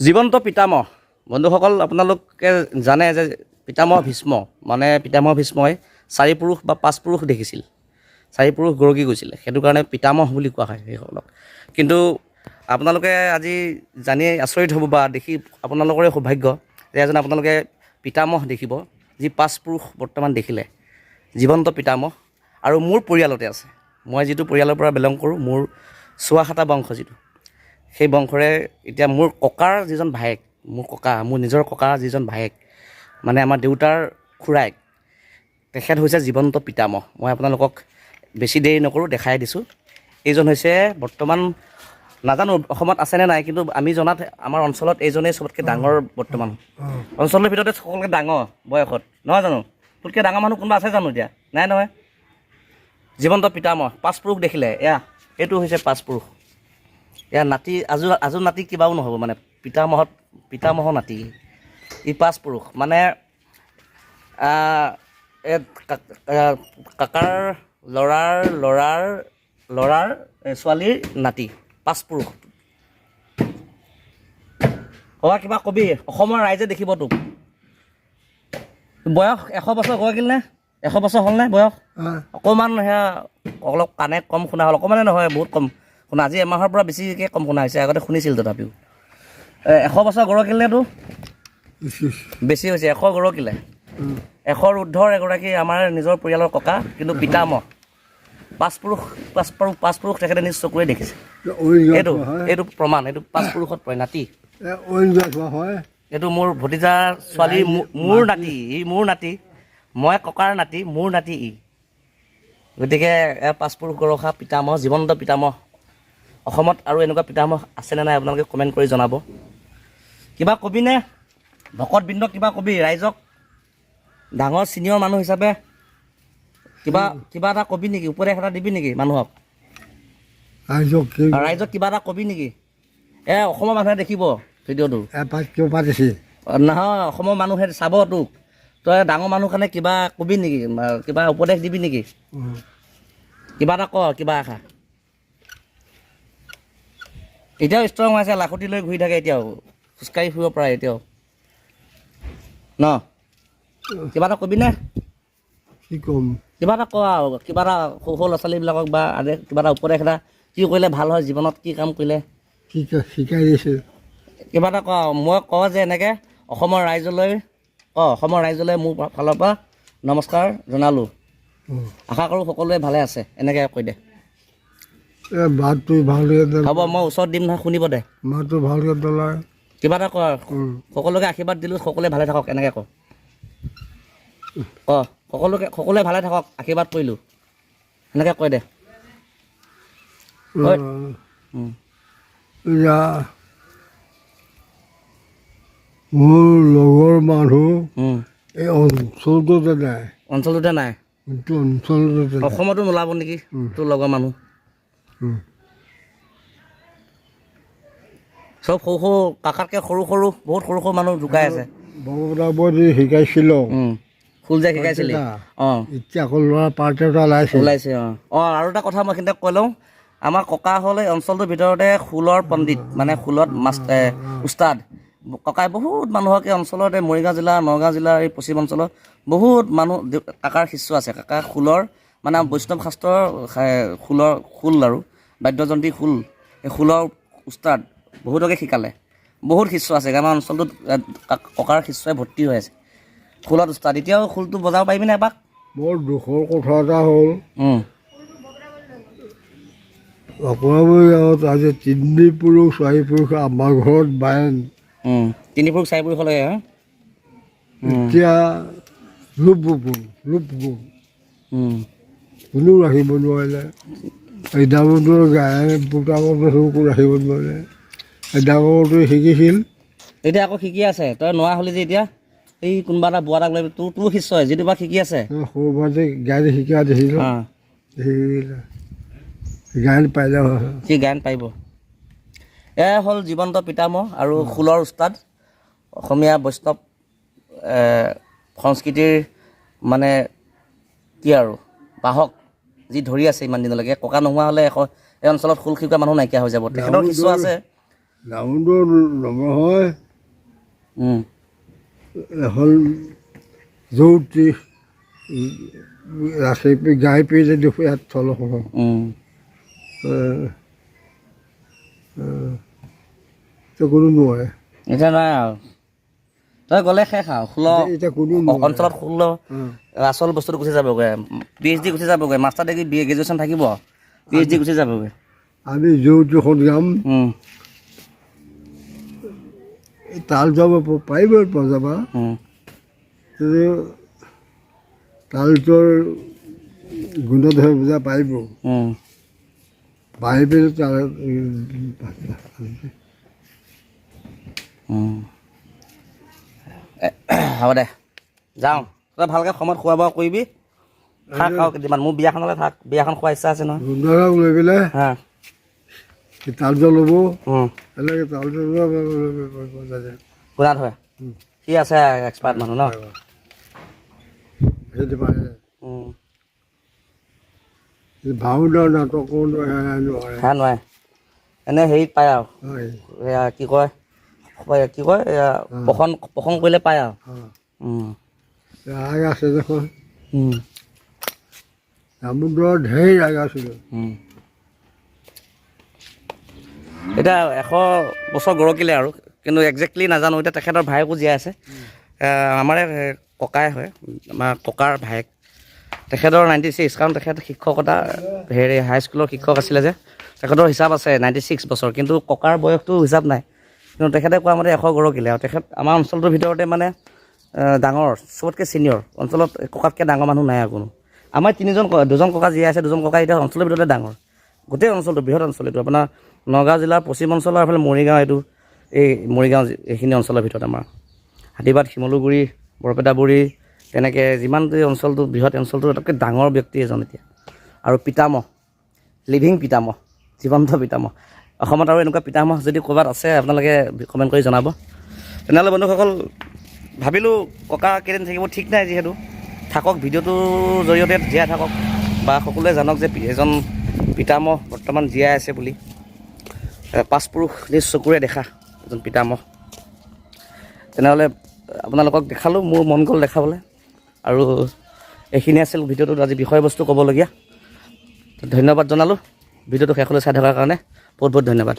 জীৱন্ত পিতামহ বন্ধুসকল, আপোনালোকে জানে যে পিতামহ ভীষ্ম মানে পিতামহ ভীষ্মই 4 পুৰুষ বা 5 পুৰুষ দেখিছিল, 4 পুৰুষ গৰকি গৈছিলে, সেইটো কাৰণে পিতামহ বুলি কোৱা হয় সেইসকলক। কিন্তু আপোনালোকে আজি জানি আচৰিত হ'ব বা দেখি আপোনালোকৰে সৌভাগ্য যে এজন আপোনালোকে পিতামহ দেখিব যি 5 পুৰুষ বৰ্তমান দেখিলে, জীৱন্ত পিতামহ। আৰু মোৰ পৰিয়ালতে আছে, মই যিটো পৰিয়ালৰ পৰা বিলং কৰোঁ, মোৰ চুৱাহাটা বংশ যিটো, সেই বংশৰে এতিয়া মোৰ ককাৰ যিজন ভায়েক, মোৰ নিজৰ ককাৰ যিজন ভায়েক মানে আমাৰ দেউতাৰ খুৰায়েক, তেখেত হৈছে জীৱন্ত পিতামহ। মই আপোনালোকক বেছি দেৰি নকৰোঁ, দেখাই দিছোঁ। এইজন হৈছে বৰ্তমান নাজানো অসমত আছেনে নাই, কিন্তু আমি জনাত আমাৰ অঞ্চলত এইজনেই চবতকৈ ডাঙৰ বৰ্তমান অঞ্চলৰ ভিতৰতে সকলোতকৈ ডাঙৰ বয়সত, নহয় জানো? তোতকৈ ডাঙৰ মানুহ কোনোবা আছে জানো এতিয়া? নাই নহয়। জীৱন্ত পিতামহ 5 পুৰুষ দেখিলে, এইটো হৈছে 5 পুৰুষ। এয়া নাতি আজু নাতি কিবাও নহ'ব, মানে পিতামহৰ নাতি ই 5 পুৰুষ মানে কাকাৰ ল'ৰাৰ ছোৱালীৰ নাতি, 5 পুৰুষ। কিবা কবি, অসমৰ ৰাইজে দেখিব তোক। বয়স 100 বছৰ হৈ গ'ল নে? 100 বছৰ হ'লনে বয়স? অকণমান সেয়া অলপ কাণে কম শুনা হ'ল, অকণমানে নহয় বহুত কম শুনা, আজি এমাহৰ পৰা বেছিকৈ কম শুনা হৈছে, আগতে শুনিছিল তথাপিও। 100 বছৰ গৰকিলে তো বেছি হৈছে, 100 গৰকিলে। 100ৰ ঊৰ্ধৰ এগৰাকী আমাৰ নিজৰ পৰিয়ালৰ ককা, কিন্তু পিতামহ 5 পুৰুষ তেখেতে নিজ চকুৰে দেখিছে। এইটো প্ৰমাণ, এইটো 5 পুৰুষত পৰে নাতি। এইটো মোৰ ভতিজা ছোৱালী, মোৰ নাতি, ই মোৰ নাতি, মই ককাৰ নাতি, মোৰ নাতি ই। গতিকে 5 পুৰুষ গৰখা পিতামহ, জীৱন্ত পিতামহ। অসমত আৰু এনেকুৱা পিতামহ আছেনে নাই আপোনালোকে কমেণ্ট কৰি জনাব। কিবা কবিনে ভকতবৃন্দক, কিবা কবি ৰাইজক, ডাঙৰ ছিনিয়ৰ মানুহ হিচাপে কিবা এটা কবি নেকি? উপদেশ এটা দিবি নেকি মানুহক? ৰাইজক কিবা এটা কবি নেকি? অসমৰ মানুহে দেখিব ভিডিঅ'টো, নহয় অসমৰ মানুহে চাব তোক, তই ডাঙৰ মানুহ কাৰণে কিবা কবি নেকি? কিবা উপদেশ দিবি নেকি? কিবা এটা ক, কিবা এষাৰ। এতিয়াও ষ্ট্ৰং হৈ আছে, লাখুটি লৈ ঘূৰি থাকে, এতিয়াও খোজকাঢ়ি ফুৰিব পাৰে এতিয়াও ন? কিবা এটা কবিনে? কি ক'ম? কিবা এটা ক আৰু, কিবা এটা সৰু ল'ৰা ছোৱালীবিলাকক বা কিবা এটা উপদেশ এটা, কি কৰিলে ভাল হয় জীৱনত, কি কাম কৰিলে শিকাই দিছোঁ। কিবা এটা ক। মই কওঁ যে এনেকৈ অসমৰ ৰাইজলৈ মোৰ ফালৰ পৰা নমস্কাৰ জনালোঁ, আশা কৰোঁ সকলোৱে ভালে আছে, এনেকৈ কৈ দে। মাতটো ভালকৈ হ'ব, মই ওচৰত দিম নহয়, শুনিব দে। মাতটো ভালকৈ তলায় কিবা এটা ক, সকলোকে আশীৰ্বাদ দিলোঁ, সকলোৱে ভালে থাকক, এনেকৈ ক। সকলোৱে ভালে থাকক, আশীৰ্বাদ কৰিলোঁ, এনেকৈ কৈ দে। এতিয়া মোৰ লগৰ মানুহ এই অঞ্চলটোতে নাই। অঞ্চলটোতে নাই? অসমতো নোলাব নেকি তোৰ লগৰ মানুহ? চব সৰু কাকাতকৈ সৰু বহুত সৰু মানুহ ঢুকাই আছে। শিকাইছিলোঁ, ফুল যে শিকাইছিলি, এতিয়া আকৌ ল'ৰা পাৰ্ট এটা ওলাইছে। আৰু এটা কথা মই এইখিনিতে কৈ লওঁ, আমাৰ ককা হ'ল এই অঞ্চলটোৰ ভিতৰতে খোলৰ পণ্ডিত, মানে খোলত উস্তাদ। ককাই বহুত মানুহক এই অঞ্চলতে মৰিগাঁও জিলা, নগাঁও জিলাৰ এই পশ্চিম অঞ্চলত বহুত মানুহ কাকাৰ শিষ্য আছে। কাকা খোলৰ মানে বৈষ্ণৱ শাস্ত্ৰৰ খোল আৰু বাদ্যযন্ত্ৰী খোল, এই খোলৰ উস্তাদ বহুতকে শিকালে, বহুত শিষ্য আছে। আমাৰ অঞ্চলটোত ককাৰ শিষ্যই ভৰ্তি হৈ আছে খোলত উস্তাদ। এতিয়াও খোলটো বজাব পাৰিবিনে এপাক? বৰ দুখৰ কথা এটা হ'ল, আজি 3 পুৰুষ 4 পুৰুষ আমাৰ ঘৰত বায়ন, 3 পুৰুষ 4 পুৰুষ হ'লে এতিয়া লোপ কোনো ৰাখিব নোৱাৰিলে। এই ডাঙৰটোৰ গায়ে পুতামতো ৰাখিব নোৱাৰিলে। এই ডাঙৰটোৱে শিকিছিল, এতিয়া আকৌ শিকি আছে। তই নোৱাৰা হ'লি যে এতিয়া এই কোনোবা এটা বোৱা এটাক লৈ তোৰ শিষ্য হয় যিটো বা শিকি আছে, সৰু ভাতে গাড়ী শিকা দেখিলোঁ, গায়ন পাৰিলে সি গায়ন পাৰিব। হ'ল জীৱন্ত পিতামহ আৰু খোলৰ উস্তাদ, অসমীয়া বৈষ্ণৱ সংস্কৃতিৰ মানে কি আৰু বাহক, যি ধৰি আছে ইমান দিনলৈকে। ককা নোহোৱা হ'লে এই অঞ্চলত খোল শিকোৱা মানুহ নাইকিয়া হৈ যাব। তেখেতৰ শিষ্য আছে, দামোদৰ নম্বৰ হয় এখন যৌতি ৰাখি গাই পেলাই দেখোঁ ইয়াত থল কোনো নোৱাৰে এতিয়া নাই আৰু তই গ'লে শেষ আৰু 16 এতিয়া কোনো অঞ্চলত 16 আচল বস্তুটো গুচি যাবগৈ PhD গুচি যাবগৈ মাষ্টাৰ ডিগ্ৰী BA গ্ৰেজুৱেশ্যন থাকিব PhD গুচি যাবগৈ আমি যৌতুকত যাম তাল যাব পাৰিব যাবা কিন্তু তালটোৰ গুণধৰ বুজা পাৰিব পাই পেলাই তাৰ হ'ব দে যাওঁ তই ভালকৈ সময়ত খোৱা বোৱা কৰিবি থাক আৰু কেইদিনমান মোৰ বিয়াখনলৈ থাক বিয়াখন খোৱাৰ ইচ্ছা আছে নহয় গুণধৰক লৈ পেলাই হা তালটো ল'ব এনেকৈ তালটো গুণাত হয় সি আছে এক্সপাৰ্ট মানুহ ন সেইটো পাৰে ভাওনা নাটকো নোৱাৰে হা নোৱাৰে এনেই হেৰিত পায় আৰু এয়া কি কয় এয়া প্ৰসংগ কৰিলে পায় আৰু ৰাগ আছে দেখোন দামোদৰত ঢেৰ ৰাগ আছিলে এতিয়া 100 বছৰ গৰকিলে আৰু কিন্তু একজেক্টলি নাজানো এতিয়া তেখেতৰ ভায়েকো জীয়াই আছে আমাৰে ককাই হয় আমাৰ ককাৰ ভায়েক তেখেতৰ 96 কাৰণ তেখেত শিক্ষকতা হেৰি হাইস্কুলৰ শিক্ষক আছিলে যে তেখেতৰ হিচাপ আছে 96 বছৰ কিন্তু ককাৰ বয়সটো হিচাপ নাই কিন্তু তেখেতে কোৱা মতে 100 গৰকিলে আৰু তেখেত আমাৰ অঞ্চলটোৰ ভিতৰতে মানে ডাঙৰ চবতকৈ ছিনিয়ৰ অঞ্চলত ককাতকৈ ডাঙৰ মানুহ নাই আৰু কোনো আমাৰ দুজন ককা জীয়াই আছে দুজন ককা এতিয়া অঞ্চলৰ ভিতৰতে ডাঙৰ গোটেই অঞ্চলটো বৃহৎ অঞ্চল এইটো আপোনাৰ নগাঁও জিলাৰ পশ্চিম অঞ্চলৰ এইফালে মৰিগাঁও এইটো এই মৰিগাঁও এইখিনি অঞ্চলৰ ভিতৰত আমাৰ হাতীবাদ শিমলুগুৰি বৰপেটাগুৰি তেনেকৈ যিমান অঞ্চলটো বৃহৎ অঞ্চলটো তাতকৈ ডাঙৰ ব্যক্তি এজন এতিয়া আৰু পিতামহ লিভিং পিতামহ জীৱন্ত পিতামহ অসমত আৰু এনেকুৱা পিতামহ যদি ক'ৰবাত আছে আপোনালোকে কমেণ্ট কৰি জনাব তেনেহ'লে বন্ধুসকল ভাবিলোঁ ককা কেইদিন থাকিব ঠিক নাই যিহেতু থাকক ভিডিঅ'টোৰ জৰিয়তে জীয়াই থাকক বা সকলোৱে জানক যে এজন পিতামহ বৰ্তমান জীয়াই আছে বুলি পাঁচপুৰুষ নিজ চকুৰে দেখা এজন পিতামহ তেনেহ'লে আপোনালোকক দেখালোঁ মোৰ মন গ'ল দেখাবলৈ আৰু এইখিনি আছিল ভিডিঅ'টোত আজি বিষয়বস্তু ক'বলগীয়া ধন্যবাদ জনালোঁ ভিডিঅ'টো শেষলৈ চাই থকাৰ কাৰণে বহুত বহুত ধন্যবাদ